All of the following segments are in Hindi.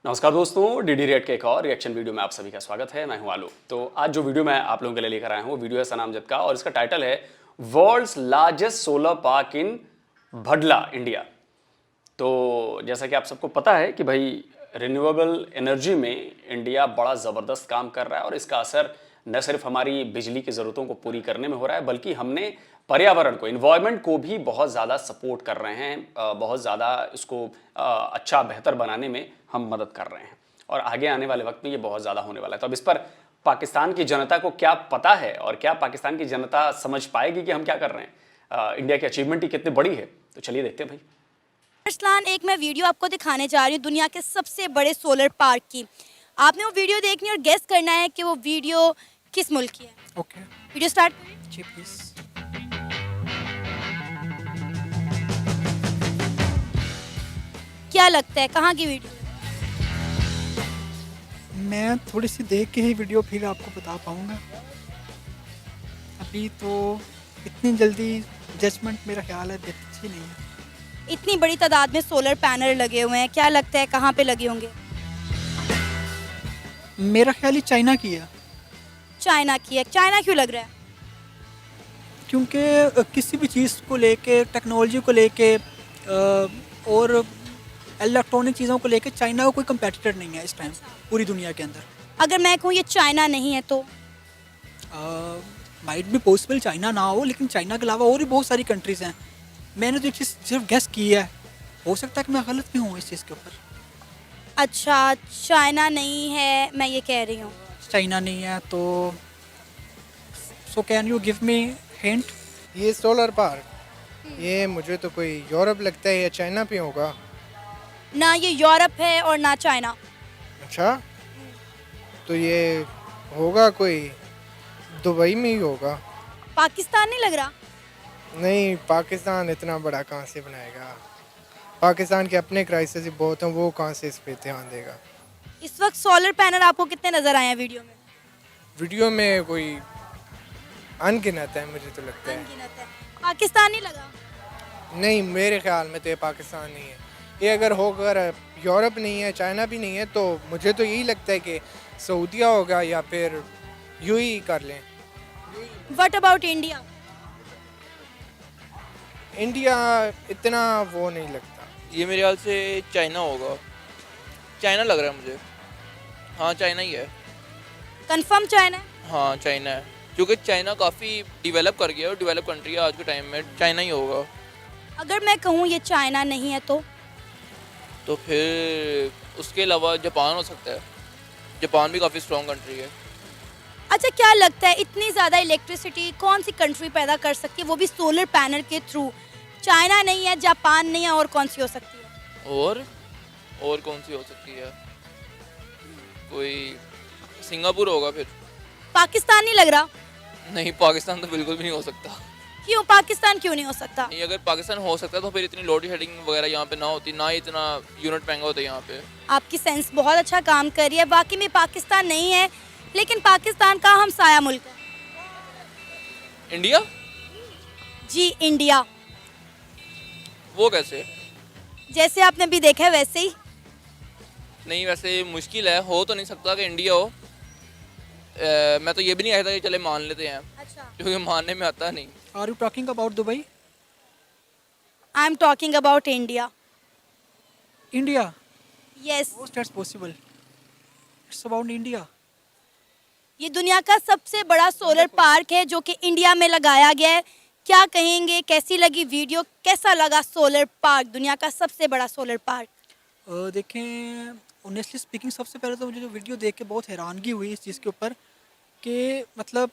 नमस्कार दोस्तों, डीडी रेड के एक और रिएक्शन वीडियो में आप सभी का स्वागत है। मैं हूं आलू। तो आज जो वीडियो मैं आप लोगों के लिए लेकर आया हूं, वीडियो है सनाम जद का और इसका टाइटल है world's largest solar park in Bhadla, India. तो जैसा कि आप सबको पता है कि भाई रिन्यूएबल एनर्जी में इंडिया बड़ा ज़बरदस्त काम कर रहा है और इसका असर न सिर्फ हमारी बिजली की ज़रूरतों को पूरी करने में हो रहा है, बल्कि हमने पर्यावरण को, इन्वायरमेंट को भी बहुत ज़्यादा सपोर्ट कर रहे हैं, बहुत ज़्यादा इसको अच्छा बेहतर बनाने में हम मदद कर रहे हैं और आगे आने वाले वक्त में ये बहुत ज़्यादा होने वाला है। तो अब इस पर पाकिस्तान की जनता को क्या पता है और क्या पाकिस्तान की जनता समझ पाएगी कि हम क्या कर रहे हैं, इंडिया की अचीवमेंट ही कितनी बड़ी है। तो चलिए देखते हैं भाई। अरसलान, एक मैं वीडियो आपको दिखाने जा रही हूँ दुनिया के सबसे बड़े सोलर पार्क की। आपने वो वीडियो देखनी और गेस करना है कि वो वीडियो किस मुल्क की है। Okay video start. जी प्लीज। क्या लगता है कहाँ की वीडियो है? मैं थोड़ी सी देख के ही वीडियो फिर आपको बता पाऊँगा। अभी तो इतनी जल्दी जजमेंट मेरा ख्याल है अच्छी नहीं है। इतनी बड़ी तादाद में सोलर पैनल लगे हुए हैं, क्या लगता है कहाँ पे लगे होंगे? मेरा ख्याल ही चाइना की है, चाइना की है। चाइना क्यों लग रहा है? क्योंकि किसी भी चीज़ को लेके, टेक्नोलॉजी को लेके और इलेक्ट्रॉनिक चीज़ों को लेके चाइना का कोई कंपेटिटर नहीं है इस टाइम पूरी दुनिया के अंदर। अगर मैं कहूँ ये चाइना नहीं है तो? माइट भी पॉसिबल चाइना ना हो, लेकिन चाइना के अलावा और भी बहुत सारी कंट्रीज़ हैं। मैंने तो एक चीज़ सिर्फ गेस की है, हो सकता है कि मैं गलत भी हूँ इस चीज़ के ऊपर। अच्छा, चाइना नहीं है, मैं ये कह रही हूँ। चाइना नहीं है तो so can you give me hint? ये सोलर पार्क ये मुझे तो कोई यूरोप लगता है या चाइना पे होगा। ना ये यूरोप है और ना चाइना। अच्छा, तो ये होगा कोई दुबई में ही होगा। पाकिस्तान नहीं लग रहा? नहीं, पाकिस्तान इतना बड़ा कहाँ से बनाएगा। पाकिस्तान के अपने क्राइसिस बहुत हैं, वो कहाँ से इस पे ध्यान देगा। इस वक्त सोलर पैनल आपको कितने नजर आए हैं वीडियो में? वीडियो में कोई अनगिनत है, मुझे तो लगता है। अनगिनत है। पाकिस्तान नहीं लगा? नहीं, मेरे ख्याल में तो ये पाकिस्तान नहीं है। ये अगर होकर यूरोप नहीं है, चाइना भी नहीं है, तो मुझे तो यही लगता है कि सऊदीया होगा या फिर यूएई कर लें। What about India? इंडिया इतना वो नहीं लगता। ये मेरे ख्याल से चाइना होगा। चाइना लग रहा है मुझे। हाँ, चाइना ही है। कंफर्म चाइना है? हाँ, चाइना है, क्योंकि चाइना काफ़ी डेवलप कर गया है और डेवलप कंट्री है आज के टाइम में। चाइना ही होगा। अगर मैं कहूँ ये चाइना नहीं है तो फिर उसके अलावा जापान हो सकता है। जापान भी काफ़ी स्ट्रॉन्ग कंट्री है। अच्छा, क्या लगता है इतनी ज़्यादा इलेक्ट्रिसिटी कौन सी कंट्री पैदा कर सकती है, वो भी सोलर पैनल के थ्रू? चाइना नहीं है, जापान नहीं है, और कौन सी हो सकती है? और कौन सी हो सकती है? कोई सिंगापुर होगा फिर। पाकिस्तान नहीं लग रहा? नहीं, पाकिस्तान तो बिल्कुल भी नहीं हो सकता। क्यों पाकिस्तान क्यों नहीं हो सकता? नहीं, अगर पाकिस्तान हो सकता तो फिर इतनी लोड शेडिंग वगैरह यहाँ पे ना होती, ना ही इतना यूनिट महंगा होता यहाँ पे। आपकी सेंस बहुत अच्छा काम कर रही है। बाकी में पाकिस्तान नहीं है, लेकिन पाकिस्तान का हमसाया मुल्क है। इंडिया? जी, इंडिया। वो कैसे? जैसे आपने अभी देखा है वैसे ही। नहीं, वैसे मुश्किल है, हो तो नहीं सकता कि इंडिया हो। मैं तो ये भी नहीं कहता कि चले मान लेते हैं, अच्छा, क्योंकि मानने में आता नहीं। Are you talking about Dubai? I am talking about India. India? Yes, that's possible. It's about India. ये दुनिया का सबसे बड़ा सोलर पार्क है जो कि इंडिया में लगाया गया है। क्या कहेंगे, कैसी लगी वीडियो, कैसा लगा सोलर पार्क, दुनिया का सबसे बड़ा सोलर पार्क? देखें, ऑनेस्टली स्पीकिंग, सबसे पहले तो मुझे जो वीडियो देख के बहुत हैरानगी हुई इस चीज़ के ऊपर कि मतलब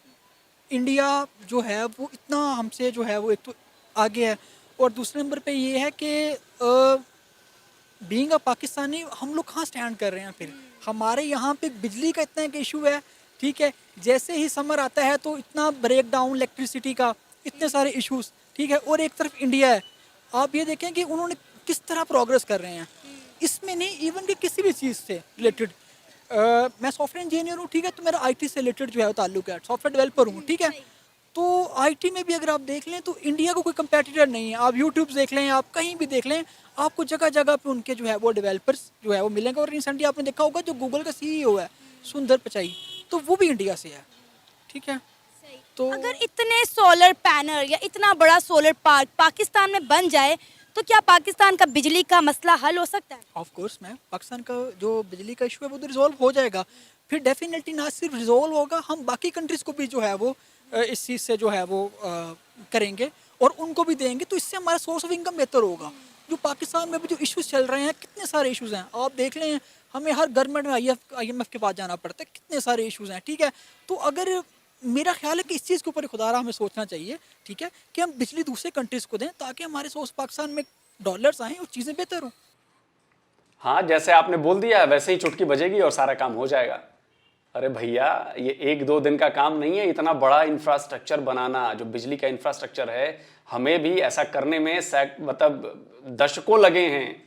इंडिया जो है वो इतना हमसे जो है वो एक तो आगे है, और दूसरे नंबर पे ये है कि बीइंग अ पाकिस्तानी हम लोग कहाँ स्टैंड कर रहे हैं। फिर हमारे यहाँ पे बिजली का इतना एक इशू है, ठीक है। जैसे ही समर आता है तो इतना ब्रेक डाउन इलेक्ट्रिसिटी का, इतने सारे इश्यूज, ठीक है। और एक तरफ इंडिया है, आप ये देखें कि उन्होंने किस तरह प्रोग्रेस कर रहे हैं इसमें, नहीं इवन कि किसी भी चीज़ से रिलेटेड। मैं सॉफ्टवेयर इंजीनियर हूँ, ठीक है, तो मेरा आईटी से रिलेटेड जो है ताल्लुक है, सॉफ्टवेयर डेवलपर हूँ, ठीक है। तो आईटी में भी अगर आप देख लें तो इंडिया को कोई कंपेटिटर नहीं है। आप यूट्यूब देख लें, आप कहीं भी देख लें, आपको जगह जगह पे उनके जो है वो डेवलपर्स जो है वो मिलेंगे। और रिसेंटली आपने देखा होगा जो गूगल का सीईओ है सुंदर पिचाई, तो वो भी इंडिया से है, ठीक है। तो अगर इतने सोलर पैनल या इतना बड़ा सोलर पार्क पाकिस्तान में बन जाए तो क्या पाकिस्तान का बिजली का मसला हल हो सकता है? ऑफ कोर्स मैम, पाकिस्तान का जो बिजली का इशू है वो तो रिजॉल्व हो जाएगा। फिर डेफिनेटली ना सिर्फ रिजॉल्व होगा, हम बाकी कंट्रीज़ को भी जो है वो इस चीज़ से जो है वो करेंगे और उनको भी देंगे, तो इससे हमारा सोर्स ऑफ इनकम बेहतर होगा। जो पाकिस्तान में भी जो इश्यूज चल रहे हैं, कितने सारे इश्यूज हैं, आप देख लें, हमें हर गवर्नमेंट में IMF के पास जाना पड़ता है, कितने सारे इश्यूज हैं, ठीक है। तो अगर मेरा ख्याल है कि इस चीज़ के ऊपर खुदारा हमें सोचना चाहिए, ठीक है, कि हम बिजली दूसरे कंट्रीज़ को दें ताकि हमारे सोर्स पाकिस्तान में डॉलर्स आएँ और चीज़ें बेहतर हों। हाँ, जैसे आपने बोल दिया वैसे ही चुटकी बजेगी और सारा काम हो जाएगा। अरे भैया, ये 1-2 दिन का काम नहीं है इतना बड़ा इंफ्रास्ट्रक्चर बनाना। जो बिजली का इंफ्रास्ट्रक्चर है, हमें भी ऐसा करने में मतलब दशकों लगे हैं,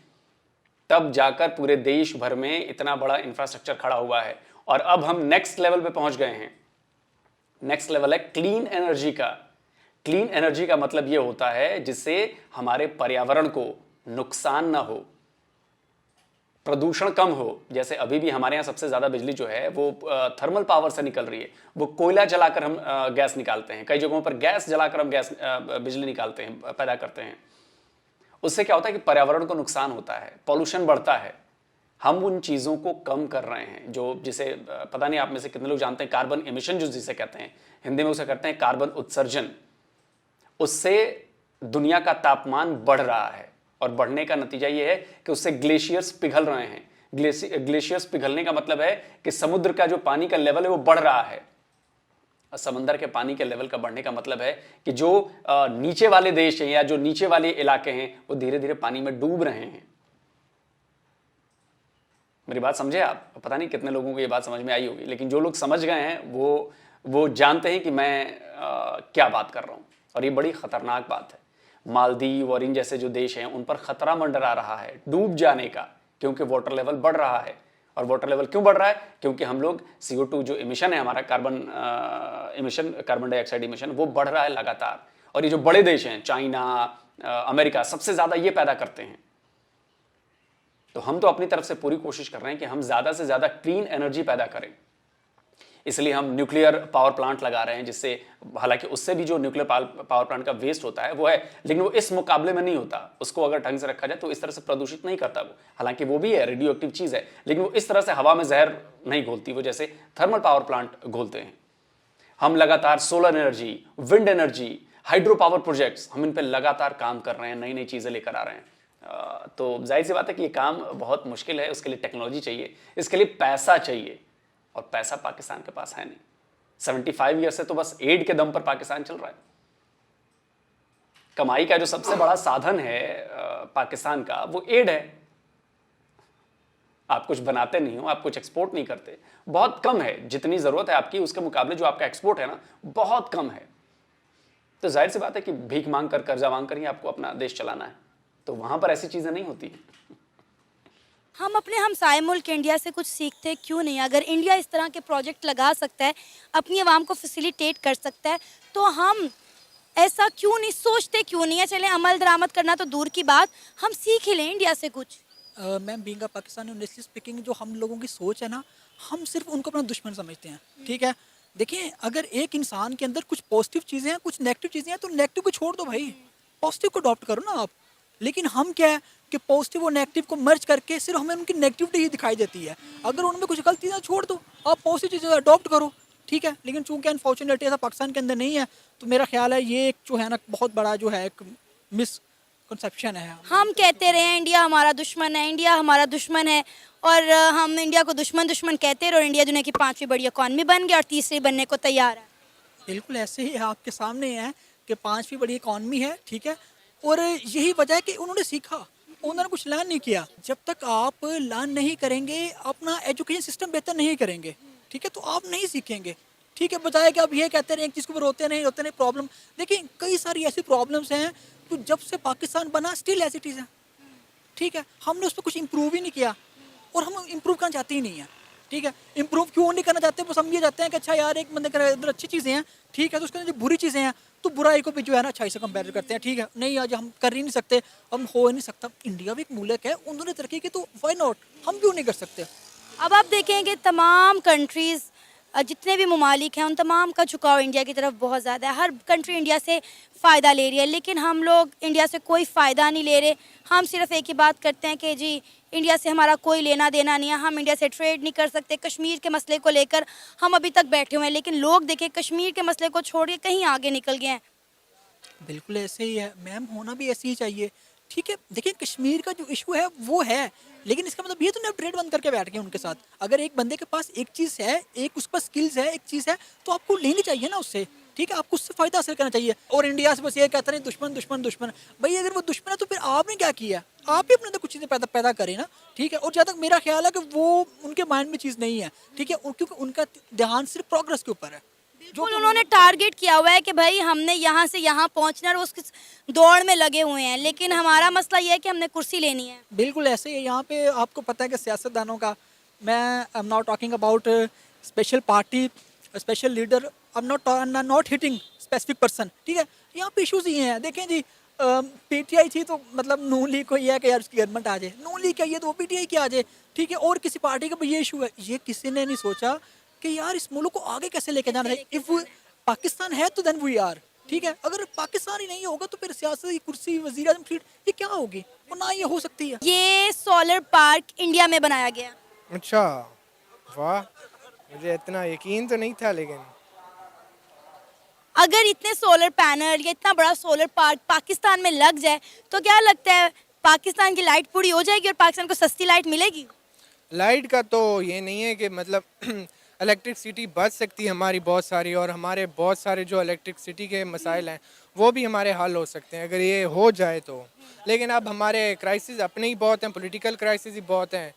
तब जाकर पूरे देश भर में इतना बड़ा इंफ्रास्ट्रक्चर खड़ा हुआ है। और अब हम नेक्स्ट लेवल पे पहुंच गए हैं। नेक्स्ट लेवल है क्लीन एनर्जी का। क्लीन एनर्जी का मतलब यह होता है जिससे हमारे पर्यावरण को नुकसान ना हो, प्रदूषण कम हो। जैसे अभी भी हमारे यहाँ सबसे ज्यादा बिजली जो है वो थर्मल पावर से निकल रही है। वो कोयला जलाकर हम गैस निकालते हैं, कई जगहों पर गैस जलाकर हम बिजली निकालते हैं, पैदा करते हैं। उससे क्या होता है कि पर्यावरण को नुकसान होता है, पॉल्यूशन बढ़ता है। हम उन चीज़ों को कम कर रहे हैं, जो जिसे पता नहीं आप में से कितने लोग जानते हैं, कार्बन एमिशन जो जिसे कहते हैं, हिंदी में उसे कहते हैं कार्बन उत्सर्जन। उससे दुनिया का तापमान बढ़ रहा है और बढ़ने का नतीजा ये है कि उससे ग्लेशियर्स पिघल रहे हैं। ग्लेशियर्स पिघलने का मतलब है कि समुद्र का जो पानी का लेवल है वो बढ़ रहा है। और समंदर के पानी के लेवल का बढ़ने का मतलब है कि जो नीचे वाले देश हैं या जो नीचे वाले इलाके हैं वो धीरे धीरे पानी में डूब रहे हैं। मेरी बात समझे आप? पता नहीं कितने लोगों को ये बात समझ में आई होगी, लेकिन जो लोग समझ गए हैं वो जानते हैं कि मैं क्या बात कर रहा हूं। और ये बड़ी खतरनाक बात है। मालदीव और इन जैसे जो देश हैं उन पर खतरा मंडरा रहा है डूब जाने का, क्योंकि वाटर लेवल बढ़ रहा है। और वाटर लेवल क्यों बढ़ रहा है? क्योंकि हम लोग CO2 जो इमिशन है हमारा, कार्बन डाइऑक्साइड इमिशन, वो बढ़ रहा है लगातार। और ये जो बड़े देश हैं, चाइना, अमेरिका, सबसे ज्यादा ये पैदा करते हैं। तो हम तो अपनी तरफ से पूरी कोशिश कर रहे हैं कि हम ज्यादा से ज्यादा क्लीन एनर्जी पैदा करें। इसलिए हम न्यूक्लियर पावर प्लांट लगा रहे हैं, जिससे, हालांकि उससे भी जो न्यूक्लियर पावर प्लांट का वेस्ट होता है वो है, लेकिन वो इस मुकाबले में नहीं होता। उसको अगर ढंग से रखा जाए तो इस तरह से प्रदूषित नहीं करता वो। हालांकि वो भी है, रेडियो एक्टिव चीज है, लेकिन वो इस तरह से हवा में जहर नहीं घोलती, वो जैसे थर्मल पावर प्लांट घोलते हैं। हम लगातार solar energy, wind energy, hydro power projects, हम इन पर लगातार काम कर रहे हैं, नई नई चीजें लेकर आ रहे हैं। तो जाहिर सी बात है कि ये काम बहुत मुश्किल है। उसके लिए टेक्नोलॉजी चाहिए, इसके लिए पैसा चाहिए, और पैसा पाकिस्तान के पास है नहीं। 75 ईयर से तो बस एड के दम पर पाकिस्तान चल रहा है। कमाई का जो सबसे बड़ा साधन है पाकिस्तान का, वो एड है। आप कुछ बनाते नहीं हो, आप कुछ एक्सपोर्ट नहीं करते, बहुत कम है। जितनी जरूरत है आपकी उसके मुकाबले जो आपका एक्सपोर्ट है ना, बहुत कम है। तो जाहिर सी बात है कि भीख मांग कर, कर्जा मांग कर ही आपको अपना देश चलाना है। तो वहां पर ऐसी चीजें नहीं होती हैं। हम अपने हमसाए मुल्क इंडिया से कुछ सीखते क्यों नहीं? अगर इंडिया इस तरह के प्रोजेक्ट लगा सकता है, अपनी आवाम को फैसिलिटेट कर सकता है, तो हम ऐसा क्यों नहीं सोचते, क्यों नहीं है? चलें, अमल दरामद करना तो दूर की बात, हम सीख ही लें इंडिया से कुछ। Ma'am, being a Pakistani, honestly speaking, जो हम लोगों की सोच है ना, हम सिर्फ उनको अपना दुश्मन समझते हैं, ठीक है। देखिए, अगर एक इंसान के अंदर कुछ पॉजिटिव चीज़ें हैं, कुछ नेगेटिव चीज़ें हैं, तो नेगेटिव को छोड़ दो भाई, पॉजिटिव को अडॉप्ट करो ना आप। लेकिन हम क्या है कि पॉजिटिव और नेगेटिव को मर्ज करके सिर्फ हमें उनकी नेगेटिविटी ही दिखाई देती है। अगर उनमें कुछ गलत चीज़ें छोड़ दो, आप पॉजिटिव चीज़ें अडॉप्ट करो, ठीक है। लेकिन चूंकि अनफॉर्चुनेटली ऐसा पाकिस्तान के अंदर नहीं है, तो मेरा ख्याल है ये एक जो है ना बहुत बड़ा जो है एक मिसकंसेप्शन है। हम कहते रहे इंडिया हमारा दुश्मन है, इंडिया हमारा दुश्मन है, और हम इंडिया को दुश्मन दुश्मन कहते रहे, और इंडिया दुनिया की 5वीं बड़ी इकॉनमी बन गया और तीसरी बनने को तैयार है। बिल्कुल ऐसे ही आपके सामने है कि 5वीं बड़ी इकॉनमी है, ठीक है। और यही वजह है कि उन्होंने सीखा, उन्होंने कुछ लर्न नहीं किया। जब तक आप लर्न नहीं करेंगे, अपना एजुकेशन सिस्टम बेहतर नहीं करेंगे, ठीक है, तो आप नहीं सीखेंगे, ठीक है। बजाय कि आप ये कहते रहे एक चीज़ को रोते नहीं प्रॉब्लम। देखिए, कई सारी ऐसी प्रॉब्लम्स हैं जो जब से पाकिस्तान बना स्टिल ऐसी चीज़ है, ठीक है। हमने उस पर कुछ इम्प्रूव ही नहीं किया, और हम इम्प्रूव करना चाहते ही नहीं है। ठीक है, इंप्रूव क्यों नहीं करना चाहते? बस हम ये चाहते हैं कि अच्छा यार एक बंदे के अंदर अच्छी चीज़ें हैं, ठीक है, तो उसके अंदर जो बुरी चीज़ें हैं तो बुराई को भी जो है ना अच्छाई से कंपेयर करते हैं, ठीक है, नहीं आज हम कर ही नहीं सकते, हम हो ही नहीं सकता। इंडिया भी एक मुल्क है, उन्होंने तरक्की की तो वाई नॉट, हम क्यों नहीं कर सकते? अब आप देखेंगे तमाम कंट्रीज़ जितने भी ममालिक हैं उन तमाम का झुकाव इंडिया की तरफ बहुत ज़्यादा है। हर कंट्री इंडिया से फ़ायदा ले रही है, लेकिन हम लोग इंडिया से कोई फ़ायदा नहीं ले रहे। हम सिर्फ एक ही बात करते हैं कि जी इंडिया से हमारा कोई लेना देना नहीं है, हम इंडिया से ट्रेड नहीं कर सकते। कश्मीर के मसले को लेकर हम अभी तक बैठे हुए हैं, लेकिन लोग देखें कश्मीर के मसले को छोड़ के कहीं आगे निकल गए हैं। बिल्कुल ऐसे ही है मैम, होना भी ऐसे ही चाहिए, ठीक है। देखिए कश्मीर का जो इशू है वो है, लेकिन इसका मतलब ये तो नहीं आप ट्रेड बंद करके बैठ गए उनके साथ। अगर एक बंदे के पास एक चीज़ है, एक उसके पास स्किल्स है, एक चीज़ है, तो आपको लेनी चाहिए ना उससे, ठीक है, आपको उससे फ़ायदा हासिल करना चाहिए। और इंडिया से बस ये कहते हैं दुश्मन दुश्मन दुश्मन, भाई अगर वो दुश्मन है तो फिर आपने क्या किया? आप ही अपने अंदर कुछ चीज़ें पैदा करें ना, ठीक है। और जहाँ तक मेरा ख्याल है कि वो उनके माइंड में चीज़ नहीं है, ठीक है, क्योंकि उनका ध्यान सिर्फ प्रोग्रेस के ऊपर है। बिल्कुल उन्होंने टारगेट किया हुआ है कि भाई हमने यहाँ से यहाँ पहुँचना है और उसकी दौड़ में लगे हुए हैं, लेकिन हमारा मसला ये है कि हमने कुर्सी लेनी है। बिल्कुल ऐसे ही है। यहाँ पे आपको पता है कि सियासतदानों का, मैं I am not talking about special party, special leader, I am not hitting specific person, ठीक है। यहाँ पे इशूज़ ये हैं, देखें जी पीटीआई थी तो मतलब नून लीग को ये है कि यार उसकी गवर्नमेंट आ जाए, नून लीग क्या ये तो पीटीआई की आ जाए, ठीक है। और किसी पार्टी का ये इशू है, ये किसी ने नहीं सोचा कि यार इस मुल्क को आगे कैसे लेके जाना है। इफ पाकिस्तान है तो देन वी आर, ठीक है। अगर पाकिस्तान ही नहीं होगा तो फिर सियासत कुर्सी वजीर आजम सीट ये क्या होगी, और ना ये हो सकती है। ये सोलर पार्क इंडिया में बनाया गया। अच्छा, वाह, मुझे इतना यकीन तो नहीं था। लेकिन अगर इतने सोलर पैनल या इतना बड़ा सोलर पार्क पाकिस्तान में लग जाए तो क्या लगता है पाकिस्तान की लाइट पूरी हो जाएगी और पाकिस्तान को सस्ती लाइट मिलेगी? लाइट का तो ये नहीं है कि मतलब इलेक्ट्रिसिटी बच सकती है हमारी बहुत सारी, और हमारे बहुत सारे जो इलेक्ट्रिसिटी के मसाइल हैं वो भी हमारे हल हो सकते हैं अगर ये हो जाए तो। लेकिन अब हमारे क्राइसिस अपने ही बहुत हैं, पॉलिटिकल क्राइसिस ही बहुत हैं,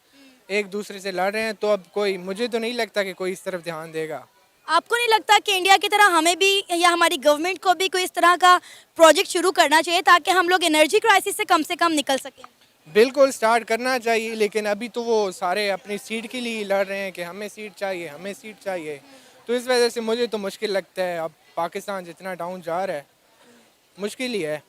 एक दूसरे से लड़ रहे हैं, तो अब कोई, मुझे तो नहीं लगता कि कोई इस तरफ ध्यान देगा। आपको नहीं लगता कि इंडिया की तरह हमें भी या हमारी गवर्नमेंट को भी कोई इस तरह का प्रोजेक्ट शुरू करना चाहिए ताकि हम लोग एनर्जी क्राइसिस से कम निकल सकें? बिल्कुल स्टार्ट करना चाहिए, लेकिन अभी तो वो सारे अपनी सीट के लिए लड़ रहे हैं कि हमें सीट चाहिए, हमें सीट चाहिए। तो इस वजह से मुझे तो मुश्किल लगता है, अब पाकिस्तान जितना डाउन जा रहा है मुश्किल ही है।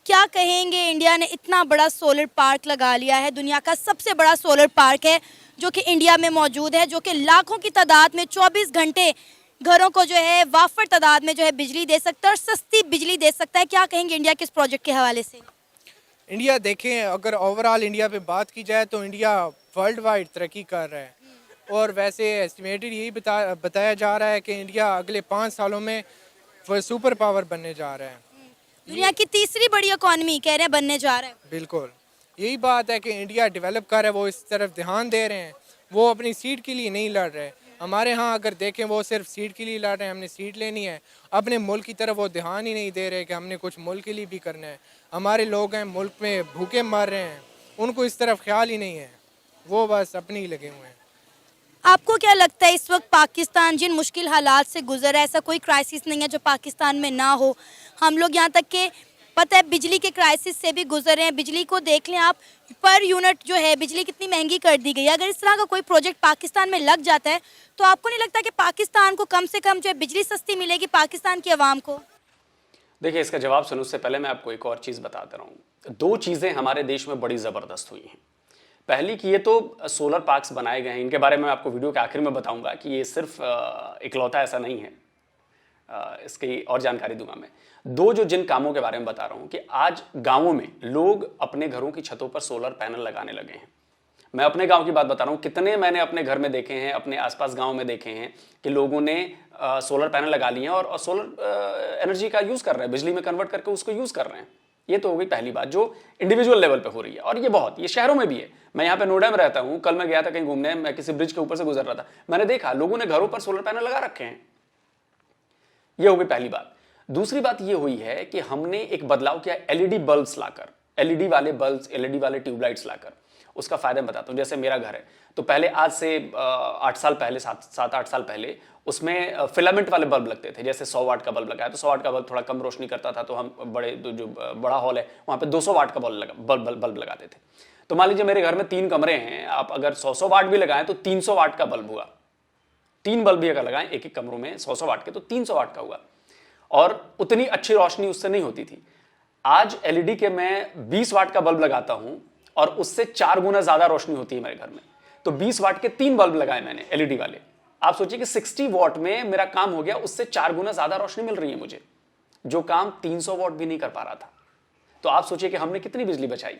क्या कहेंगे, इंडिया ने इतना बड़ा सोलर पार्क लगा लिया है, दुनिया का सबसे बड़ा सोलर पार्क है जो कि इंडिया में मौजूद है, जो कि लाखों की तादाद में 24 घंटे घरों को जो है वाफर तादाद में जो है बिजली दे सकता है और सस्ती बिजली दे सकता है। क्या कहेंगे इंडिया के इस प्रोजेक्ट के हवाले से? इंडिया देखें, अगर ओवरऑल इंडिया पे बात की जाए तो इंडिया वर्ल्ड वाइड तरक्की कर रहा है, और वैसे एस्टिमेटेड यही बताया जा रहा है कि इंडिया अगले 5 सालों में सुपर पावर बनने जा रहा है। दुनिया की तीसरी बड़ी इकोनॉमी कह रहे हैं बनने जा रहा है। बिल्कुल यही बात है कि इंडिया डेवलप कर रहा है, वो इस तरफ ध्यान दे रहे हैं, वो अपनी सीट के लिए नहीं लड़ रहे। हमारे यहाँ अगर देखें वो सिर्फ सीट के लिए लड़ रहे हैं, हमने सीट लेनी है, अपने मुल्क की तरफ वो ध्यान ही नहीं दे रहे कि हमने कुछ मुल्क के लिए भी करना है। हमारे लोग हैं मुल्क में भूखे मर रहे हैं, उनको इस तरफ ख्याल ही नहीं है, वो बस अपने ही लगे हुए हैं। आपको क्या लगता है इस वक्त पाकिस्तान जिन मुश्किल हालात से गुजर रहा है, ऐसा कोई क्राइसिस नहीं है जो पाकिस्तान में ना हो? हम लोग यहाँ तक के पता है बिजली के क्राइसिस से भी गुजर रहे हैं। बिजली को देख लें आप, पर यूनिट जो है बिजली कितनी महंगी कर दी गई है। अगर इस तरह का कोई प्रोजेक्ट पाकिस्तान में लग जाता है तो आपको नहीं लगता कि पाकिस्तान को कम से कम जो है बिजली सस्ती मिलेगी पाकिस्तान की आवाम को? देखिए, इसका जवाब सुनने से पहले मैं आपको एक और चीज़ बताता रहूँ। 2 चीज़ें हमारे देश में बड़ी ज़बरदस्त हुई हैं। पहली कि ये तो सोलर पार्क्स बनाए गए हैं, इनके बारे में आपको वीडियो के आखिर में बताऊंगा कि ये सिर्फ इकलौता ऐसा नहीं है, इसकी और जानकारी दूंगा मैं। 2 जो जिन कामों के बारे में बता रहा हूँ कि आज गाँवों में लोग अपने घरों की छतों पर सोलर पैनल लगाने लगे हैं। मैं अपने गांव की बात बता रहा हूँ, कितने मैंने अपने घर में देखे हैं, अपने आसपास गांव में देखे हैं कि लोगों ने सोलर पैनल लगा लिए हैं और सोलर एनर्जी का यूज़ कर रहे हैं, बिजली में कन्वर्ट करके उसको यूज़ कर रहे हैं। ये तो हो गई पहली बात जो इंडिविजुअल लेवल पे हो रही है, और ये शहरों में भी है। मैं यहाँ पे नोएडा में रहता हूँ, कल मैं गया था कहीं घूमने, मैं किसी ब्रिज के ऊपर से गुजर रहा था, मैंने देखा लोगों ने घरों पर सोलर पैनल लगा रखे हैं। ये हो गई पहली बात। दूसरी बात ये हुई है कि हमने एक बदलाव किया एलईडी बल्ब्स लाकर, एलईडी वाले बल्ब्स, एलईडी वाले ट्यूबलाइट्स लाकर। उसका फायदा मैं बताता हूँ। जैसे मेरा घर है तो पहले आज से 8 साल पहले, 7-8 साल पहले उसमें फिलामेंट वाले बल्ब लगते थे। जैसे 100 वाट का बल्ब लगाया तो 100 वाट का बल्ब थोड़ा कम रोशनी करता था, तो हम जो बड़ा हॉल है वहाँ पे 200 वाट का बल्ब लगाते थे। तो मान लीजिए मेरे घर में 3 कमरे हैं, आप अगर 100 वाट भी लगाएं तो 300 वाट का बल्ब हुआ। 3 बल्ब भी अगर लगाएं एक एक कमरों में 100 वाट के तो 300 वाट का हुआ, और उतनी अच्छी रोशनी उससे नहीं होती थी। आज एलईडी के मैं 20 वाट का बल्ब लगाता हूं और उससे 4 गुना ज्यादा रोशनी होती है मेरे घर में। तो 20 वाट के 3 बल्ब लगाए मैंने एलईडी वाले। आप सोचिए कि 60 वॉट में मेरा काम हो गया, उससे 4 गुना ज्यादा रोशनी मिल रही है मुझे, जो काम 300 वॉट भी नहीं कर पा रहा था। तो आप सोचिए कि हमने कितनी बिजली बचाई,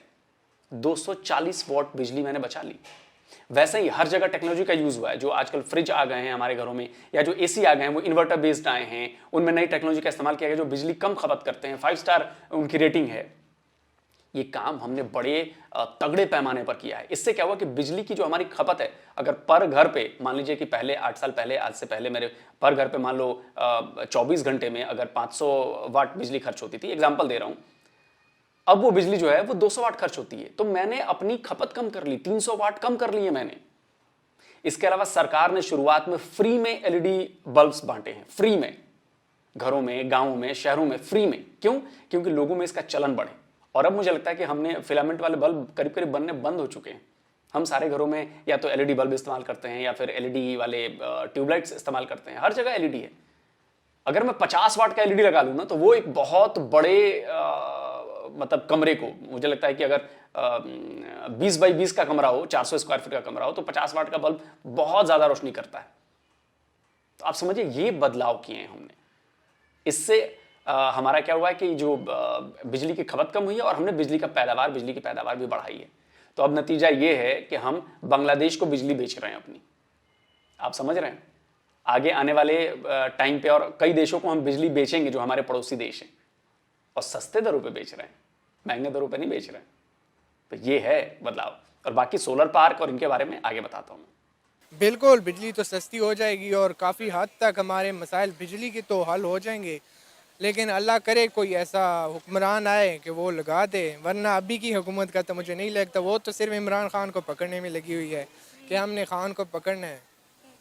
240 वॉट बिजली मैंने बचा ली। वैसे ही हर जगह टेक्नोलॉजी का यूज हुआ है। जो आजकल फ्रिज आ गए हैं हमारे घरों में, या जो एसी आ गए हैं वो इन्वर्टर बेस्ड आए हैं, उनमें नई टेक्नोलॉजी का इस्तेमाल किया गया जो बिजली कम खपत करते हैं, 5 स्टार उनकी रेटिंग है। ये काम हमने बड़े तगड़े पैमाने पर किया है। इससे क्या हुआ कि बिजली की जो हमारी खपत है, अगर पर घर पे मान लीजिए कि पहले 8 साल पहले, आज से पहले मेरे पर घर पे मान लो 24 घंटे में अगर 500 वाट बिजली खर्च होती थी, एग्जाम्पल दे रहा हूं, अब वो बिजली जो है वो 200 वाट खर्च होती है। तो मैंने अपनी खपत कम कर ली, 300 वाट कम कर ली है मैंने। इसके अलावा सरकार ने शुरुआत में फ्री में एलईडी बल्ब्स बांटे हैं, फ्री में, घरों में, गांवों में, शहरों में फ्री में। क्यों? क्योंकि लोगों में इसका चलन बढ़े। और अब मुझे लगता है कि हमने फिलामेंट वाले बल्ब करीब करीब बनने बंद हो चुके हैं। हम सारे घरों में या तो एलईडी बल्ब इस्तेमाल करते हैं या फिर एलईडी वाले ट्यूबलाइट्स इस्तेमाल करते हैं। हर जगह एलईडी है। अगर मैं 50 वाट का एलईडी लगा लूँ ना, तो वो एक बहुत बड़े मतलब कमरे को, मुझे लगता है कि अगर 20 बाई 20 का कमरा हो, 400 स्क्वायर फीट का कमरा हो, तो 50 वाट का बल्ब बहुत ज्यादा रोशनी करता है। तो आप समझिए ये बदलाव किए हैं हमने। इससे हमारा क्या हुआ है कि जो बिजली की खपत कम हुई है और हमने बिजली की पैदावार भी बढ़ाई है। तो अब नतीजा ये है कि हम बांग्लादेश को बिजली बेच रहे हैं अपनी। आप समझ रहे हैं? आगे आने वाले टाइम पे और कई देशों को हम बिजली बेचेंगे जो हमारे पड़ोसी देश हैं, और सस्ते दरों पे बेच रहे हैं, महंगे दरों पे नहीं बेच रहे हैं। तो ये है बदलाव। और बाकी सोलर पार्क और इनके बारे में आगे बताता हूँ। बिल्कुल, बिजली तो सस्ती हो जाएगी और काफ़ी हद तक हमारे मसाइल बिजली के तो हल हो जाएंगे, लेकिन अल्लाह करे कोई ऐसा हुक्मरान आए कि वो लगा दे। वरना अभी की हुकूमत का तो मुझे नहीं लगता, वो तो सिर्फ इमरान खान को पकड़ने में लगी हुई है कि हमने खान को पकड़ना है,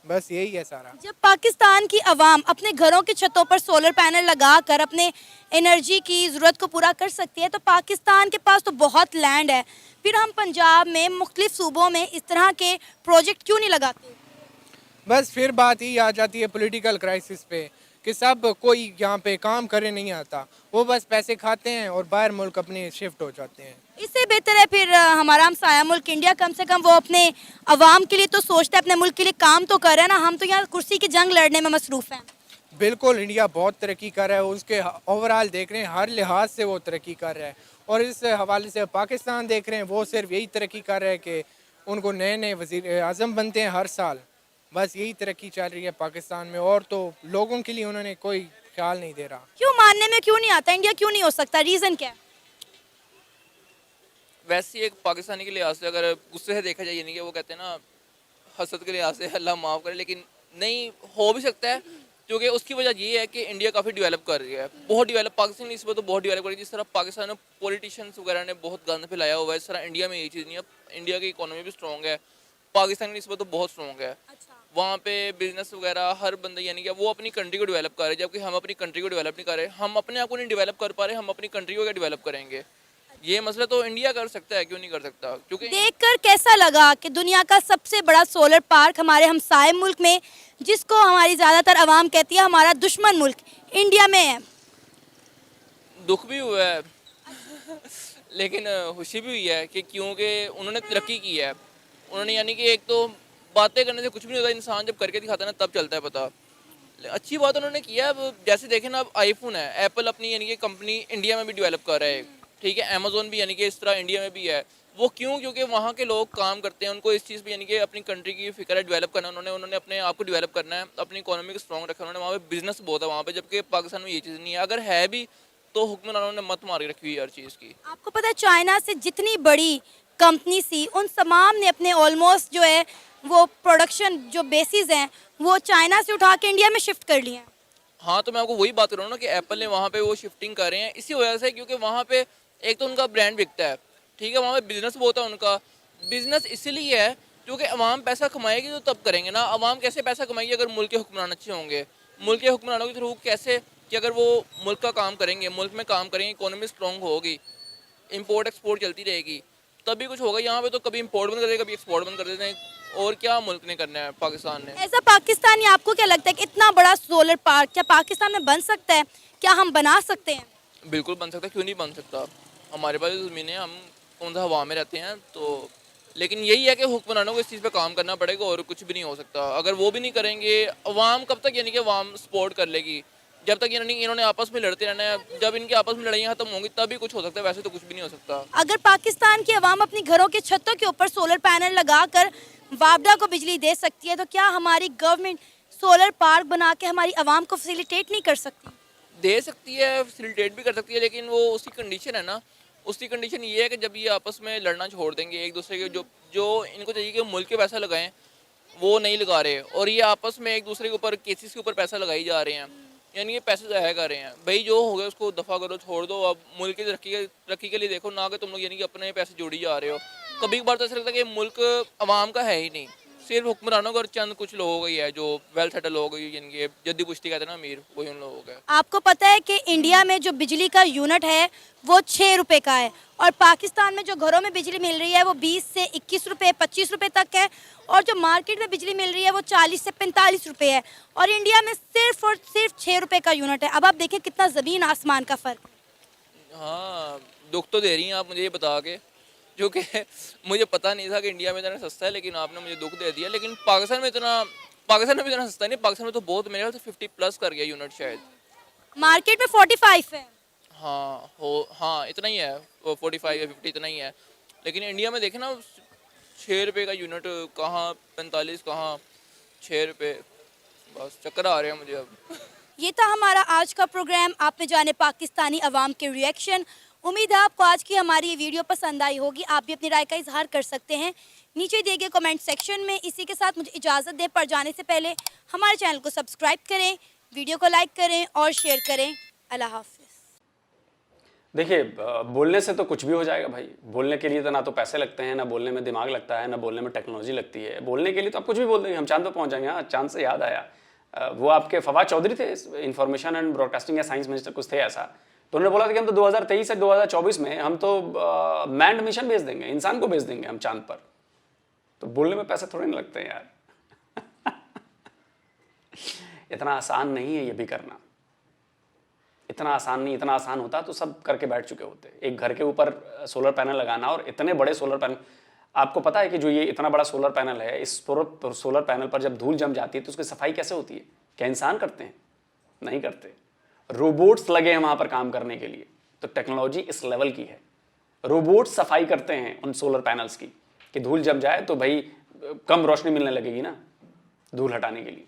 बस यही है सारा। जब पाकिस्तान की आवाम अपने घरों की छतों पर सोलर पैनल लगाकर अपने एनर्जी की ज़रूरत को पूरा कर सकती है, तो पाकिस्तान के पास तो बहुत लैंड है, फिर हम पंजाब में मुख्तलिफ सूबों में इस तरह के प्रोजेक्ट क्यों नहीं लगाते? बस फिर बात ही आ जाती है पॉलिटिकल क्राइसिस पे कि सब कोई यहाँ पे काम करने नहीं आता, वो बस पैसे खाते हैं और बाहर मुल्क अपने शिफ्ट हो जाते हैं। इससे बेहतर है फिर हमारा हमसाया मुल्क इंडिया कम से कम वो अपने अवाम के लिए तो सोचता है, अपने मुल्क के लिए काम तो कर रहा है ना। हम तो यहाँ कुर्सी की जंग लड़ने में मसरूफ़ हैं। बिल्कुल, इंडिया बहुत तरक्की कर रहा है, उसके ओवरऑल देख रहे हैं हर लिहाज से वो तरक्की कर रहा है। और इस हवाले से पाकिस्तान देख रहे हैं, वो सिर्फ यही तरक्की कर रहा है कि उनको नए नए वज़ीर आज़म बनते हैं हर साल, बस यही तरक्की चल रही है पाकिस्तान में। और तो लोगों के लिए उन्होंने कोई ख्याल नहीं दे रहा। क्यों मानने में क्यों नहीं आता? इंडिया क्यों नहीं हो सकता? रीज़न क्या है? वैसे एक पाकिस्तानी के लिहाज से अगर गुस्से से देखा जाए, यानी कि वो कहते हैं ना हसद के लिहाज से अल्लाह माफ़ करे, लेकिन नहीं हो भी सकता है, क्योंकि उसकी वजह ये है कि इंडिया काफ़ी डेवलप कर रही है, बहुत डेवलप। पाकिस्तान इस वक्त तो बहुत डेवलप कर रही है। जिस तरह पाकिस्तान में पॉलिटिशियंस वगैरह ने बहुत गंद फैलाया हुआ है, इस तरह इंडिया में ये चीज़ नहीं है। इंडिया की इकोनॉमी भी स्ट्रॉन्ग है, पाकिस्तान की इस वक्त तो बहुत स्ट्रॉन्ग है। वहाँ पे बिजनेस वगैरह हर बंदा यानी कि वो अपनी कंट्री को डेवलप कर रहे हैं, जबकि हम अपनी कंट्री को डेवलप नहीं कर रहे। हम अपने आप को नहीं डेवलप कर पा रहे, हम अपनी कंट्री को क्या डेवलप करेंगे? ये मसला तो इंडिया कर सकता है, क्यों नहीं कर सकता? क्योंकि देखकर कैसा लगा कि दुनिया का सबसे बड़ा सोलर पार्क हमारे हमसाए मुल्क में, जिसको हमारी ज़्यादातर आवाम कहती है हमारा दुश्मन मुल्क, इंडिया में है? दुख भी हुआ है लेकिन खुशी भी हुई है कि क्योंकि उन्होंने तरक्की की है। उन्होंने यानी कि एक तो बातें करने से कुछ भी नहीं होता, इंसान जब करके दिखाता है ना तब चलता है पता। अच्छी बात उन्होंने किया। अब जैसे देखें ना, अब आईफोन है, एप्पल अपनी यानी कि कंपनी इंडिया में भी डेवलप कर रहा है, ठीक है, अमेजोन भी यानी कि इस तरह इंडिया में भी है। वो क्यों? क्योंकि वहाँ के लोग काम करते हैं, उनको इस चीज़ पे यानी कि अपनी कंट्री की फिक्र है, डेवलप करना है। उन्होंने अपने आप को डेवलप करना है, अपनी इकोनॉमी को स्ट्रॉन्ग रखा है। उन्होंने वहाँ पे बिजनेस बहुत है वहाँ पे, जबकि पाकिस्तान में ये चीज़ नहीं है। अगर है भी तो हुक्मरानों ने मत मार के रखी हुई है हर चीज़ की। आपको पता है चाइना से जितनी बड़ी कंपनी थी उन तमाम ने अपने ऑलमोस्ट जो है वो प्रोडक्शन जो बेसिस हैं वो चाइना से उठा के इंडिया में शिफ्ट कर लिए हैं। हाँ, तो मैं आपको वही बात कर रहा हूँ ना कि एप्पल ने वहाँ पे वो शिफ्टिंग कर रहे हैं इसी वजह से, क्योंकि वहाँ पे एक तो उनका ब्रांड बिकता है, ठीक है, वहाँ पे बिजनेस बहुत है। उनका बिजनेस इसीलिए है क्योंकि अवाम पैसा कमाएगी तो तब करेंगे ना। अवाम कैसे पैसा कमाएगी अगर मुल्क के हुक्मरान अच्छे होंगे? मुल्क के हुक्मरानों के थ्रू कैसे कि अगर वो मुल्क का काम करेंगे, मुल्क में काम करेंगे, इकोनॉमी स्ट्रॉन्ग होगी, इंपोर्ट एक्सपोर्ट चलती रहेगी, तभी कुछ होगा। यहाँ पे तो कभी इम्पोर्ट बंद कर देते, कभी एक्सपोर्ट बंद कर देते हैं, और क्या मुल्क ने करना है पाकिस्तान ने। ऐसा पाकिस्तानी आपको क्या लगता है कि इतना बड़ा सोलर पार्क क्या पाकिस्तान में बन सकता है? क्या हम बना सकते हैं? बिल्कुल बन सकता है, क्यों नहीं बन सकता। हमारे पास ज़मीन है, हम कौन सा हवा में रहते हैं। तो लेकिन यही है कि हुक्मरानों को इस चीज़ पे काम करना पड़ेगा, और कुछ भी नहीं हो सकता। अगर वो भी नहीं करेंगे, अवाम कब तक यानी कि अवाम सपोर्ट कर लेगी? जब तक यानी इन्होंने आपस में लड़ते रहना है। जब इनकी आपस में लड़ाइयाँ खत्म होंगी तभी कुछ हो सकता है, वैसे तो कुछ भी नहीं हो सकता। अगर पाकिस्तान की आवाम अपनी घरों के छतों के ऊपर सोलर पैनल लगाकर वापडा को बिजली दे सकती है, तो क्या हमारी गवर्नमेंट सोलर पार्क बना के हमारी आवाम को फैसिलिटेट नहीं कर सकती? दे सकती है, फैसिलिटेट भी कर सकती है, लेकिन वो उसकी कंडीशन है ना। उसकी कंडीशन ये है कि जब ये आपस में लड़ना छोड़ देंगे एक दूसरे के, जो इनको चाहिए कि मुल्क के पैसा लगाएं, वो नहीं लगा रहे, और ये आपस में एक दूसरे के ऊपर केसेस के ऊपर पैसा लगाई जा रहे हैं, यानी ये पैसे ज़ाया कर रहे हैं। भाई जो हो गया उसको दफ़ा करो, छोड़ दो। अब मुल्क की तरक्की के लिए देखो, ना कि तुम लोग यानी कि अपने पैसे जोड़ी जा रहे हो। कभी कभार तो ऐसा लगता है कि मुल्क अवाम का है ही नहीं, सिर्फ हुक्मरानों का और चंद कुछ लोगों का ही है जो वेल सेटल लोग, यानी कि जद्दी पुश्ती कहते हैं ना, अमीर, वही उन लोगों का है। आपको पता है कि इंडिया में जो बिजली का यूनिट है वो 6 रुपए का है, और पाकिस्तान में जो घरों में बिजली मिल रही है वो 20 से 21 रुपए 25 रुपए तक है, और जो मार्केट में बिजली मिल रही है वो 40 से 45 रुपए है, और इंडिया में सिर्फ और सिर्फ 6 रुपए का यूनिट है। अब आप देखिए कितना ज़मीन आसमान का फ़र्क। हाँ, दुख तो दे रही हैं आप मुझे ये बता के, जो कि मुझे पता नहीं था कि इंडिया में इतना सस्ता है, लेकिन आपने मुझे दुख दे दिया। लेकिन पाकिस्तान में भी इतना सस्ता नहीं, पाकिस्तान में तो बहुत, मेरे ख्याल से 50+ कर गया यूनिट शायद। मार्केट में 45 है। हाँ इतना ही है, 45 या 50 इतना ही है। लेकिन इंडिया में देखें ना, 6 रुपये का यूनिट कहाँ, 45 कहाँ, 6 रुपये, बस चक्कर आ रहे हैं मुझे अब। ये था हमारा आज का प्रोग्राम। आपने जाने पाकिस्तानी अवाम के रिएक्शन। उम्मीद है आपको आज की हमारी ये वीडियो पसंद आई होगी। आप भी अपनी राय का इजहार कर सकते हैं नीचे दिए गए कमेंट सेक्शन में। इसी के साथ मुझे इजाज़त दें, पर जाने से पहले हमारे चैनल को सब्सक्राइब करें, वीडियो को लाइक करें और शेयर करें। अल्लाह हाफिज़। देखिए, बोलने से तो कुछ भी हो जाएगा भाई। बोलने के लिए तो ना तो पैसे लगते हैं, ना बोलने में दिमाग लगता है, ना बोलने में टेक्नोलॉजी लगती है। बोलने के लिए तो आप कुछ भी बोल देंगे, हम चांद पे पहुंच जाएंगे। हाँ, चांद से याद आया, वो आपके फवाद चौधरी थे, इंफॉर्मेशन एंड ब्रॉडकास्टिंग या साइंस मिनिस्टर कुछ थे ऐसा, तो उन्होंने बोला था कि हम तो 2023 से 2024 में हम तो मैन्ड मिशन भेज देंगे, इंसान को भेज देंगे हम चांद पर। तो बोलने में पैसे थोड़े नहीं लगते हैं यार। इतना आसान नहीं है ये भी करना, इतना आसान नहीं। इतना आसान होता तो सब करके बैठ चुके होते। एक घर के ऊपर सोलर पैनल लगाना, और इतने बड़े सोलर पैनल, आपको पता है कि जो ये इतना बड़ा सोलर पैनल है, इस सोलर पैनल पर जब धूल जम जाती है तो उसकी सफाई कैसे होती है? क्या इंसान करते हैं? नहीं करते, रोबोट्स लगे हैं वहां पर काम करने के लिए। तो टेक्नोलॉजी इस लेवल की है, रोबोट सफाई करते हैं उन सोलर पैनल्स की, कि धूल जम जाए तो भाई कम रोशनी मिलने लगेगी ना धूल हटाने के लिए।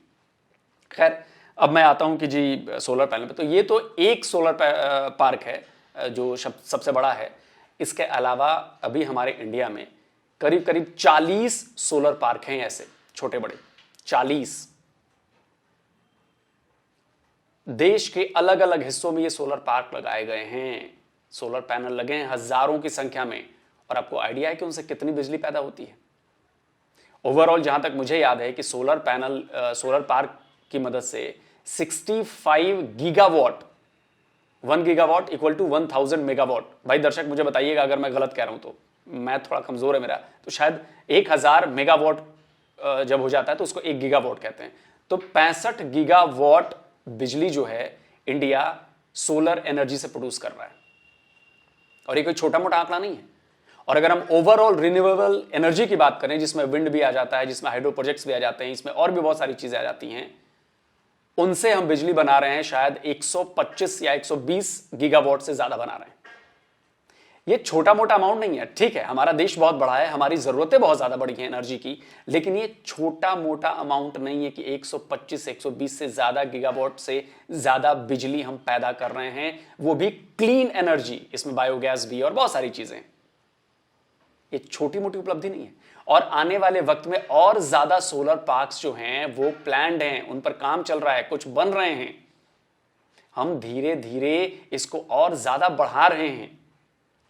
खैर, अब मैं आता हूं कि जी सोलर पैनल पे, तो ये तो एक सोलर पार्क है जो सबसे बड़ा है। इसके अलावा अभी हमारे इंडिया में करीब करीब 40 सोलर पार्क हैं ऐसे छोटे बड़े, 40। देश के अलग अलग हिस्सों में ये सोलर पार्क लगाए गए हैं, सोलर पैनल लगे हैं हजारों की संख्या में। और आपको आइडिया है कि उनसे कितनी बिजली पैदा होती है? ओवरऑल जहां तक मुझे याद है कि सोलर पार्क की मदद से 65 gigawatt, 1 gigawatt equal to 1000 megawatt. भाई दर्शक मुझे बताइएगा अगर मैं गलत कह रहा हूं, तो मैं थोड़ा कमजोर है मेरा, तो शायद 1000 मेगावाट जब हो जाता है तो उसको 1 गीगावाट कहते हैं। तो 65 गीगावाट बिजली जो है इंडिया सोलर एनर्जी से प्रोड्यूस कर रहा है, और ये कोई छोटा मोटा आंकड़ा नहीं है। और अगर हम ओवरऑल रिन्यूएबल एनर्जी की बात करें, जिसमें विंड भी आ जाता है, जिसमें हाइड्रो प्रोजेक्ट्स भी आ जाते हैं, इसमें और भी बहुत सारी चीजें आ जाती हैं, उनसे हम बिजली बना रहे हैं शायद 125 या 120 गीगावाट से ज्यादा बना रहे हैं। ये छोटा मोटा अमाउंट नहीं है। ठीक है, हमारा देश बहुत बड़ा है, हमारी जरूरतें बहुत ज्यादा बड़ी हैं एनर्जी की, लेकिन ये छोटा मोटा अमाउंट नहीं है कि 125 120 से ज्यादा गीगावाट से ज्यादा बिजली हम पैदा कर रहे हैं, वो भी क्लीन एनर्जी, इसमें बायोगैस भी और बहुत सारी चीजें। ये छोटी मोटी उपलब्धि नहीं है। और आने वाले वक्त में और ज्यादा सोलर पार्क्स जो हैं वो प्लान्ड हैं, उन पर काम चल रहा है, कुछ बन रहे हैं। हम धीरे धीरे इसको और ज्यादा बढ़ा रहे हैं,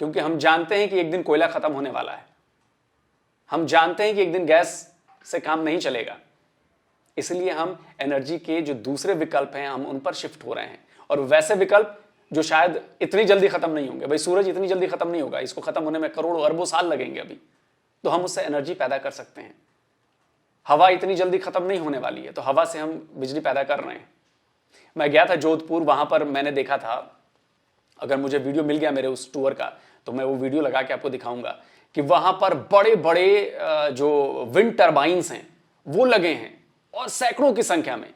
क्योंकि हम जानते हैं कि एक दिन कोयला खत्म होने वाला है, हम जानते हैं कि एक दिन गैस से काम नहीं चलेगा। इसलिए हम एनर्जी के जो दूसरे विकल्प हैं हम उन पर शिफ्ट हो रहे हैं, और वैसे विकल्प जो शायद इतनी जल्दी खत्म नहीं होंगे। भाई सूरज इतनी जल्दी खत्म नहीं होगा, इसको खत्म होने में करोड़ों अरबों साल लगेंगे अभी, तो हम उससे एनर्जी पैदा कर सकते हैं। हवा इतनी जल्दी खत्म नहीं होने वाली है, तो हवा से हम बिजली पैदा कर रहे हैं। मैं गया था जोधपुर, वहां पर मैंने देखा था, अगर मुझे वीडियो मिल गया मेरे उस टूर का तो मैं वो वीडियो लगा के आपको दिखाऊंगा कि वहां पर बड़े बड़े जो विंड टर्बाइंस हैं वो लगे हैं और सैकड़ों की संख्या में,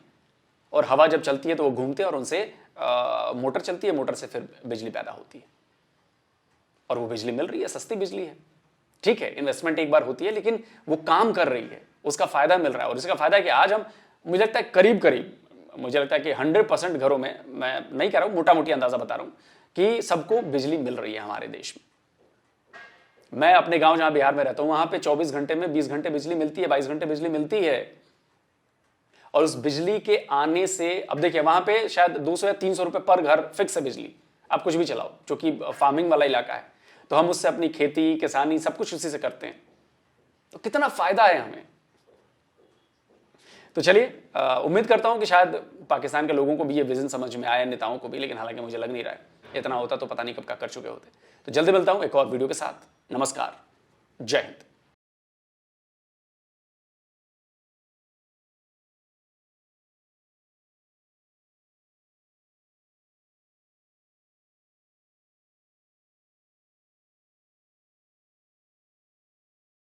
और हवा जब चलती है तो वो घूमते हैं और उनसे मोटर चलती है, मोटर से फिर बिजली पैदा होती है और वो बिजली मिल रही है, सस्ती बिजली है। ठीक है, इन्वेस्टमेंट एक बार होती है लेकिन वो काम कर रही है, उसका फायदा मिल रहा है। और इसका फायदा है कि आज हम, मुझे लगता है करीब करीब, मुझे लगता है कि 100% घरों में, मैं नहीं कह रहा हूं, मोटा मोटी अंदाजा बता रहा हूं कि सबको बिजली मिल रही है हमारे देश में। मैं अपने गांव जहां बिहार में रहता हूं वहां पे 24 घंटे में 20 घंटे बिजली मिलती है, 22 घंटे बिजली मिलती है। और उस बिजली के आने से अब देखिए वहां पे शायद 200 या 300 रुपए पर घर फिक्स है बिजली, आप कुछ भी चलाओ, जो कि फार्मिंग वाला इलाका है, तो हम उससे अपनी खेती, किसानी, सब कुछ उसी से करते हैं। तो कितना फायदा है हमें। तो चलिए, उम्मीद करता हूं कि शायद पाकिस्तान के लोगों को भी ये विजन समझ में आया, नेताओं को भी, लेकिन हालांकि मुझे लग नहीं रहा है। इतना होता तो पता नहीं कब का कर चुके होते। तो जल्दी मिलता हूं एक और वीडियो के साथ। नमस्कार, जय हिंद।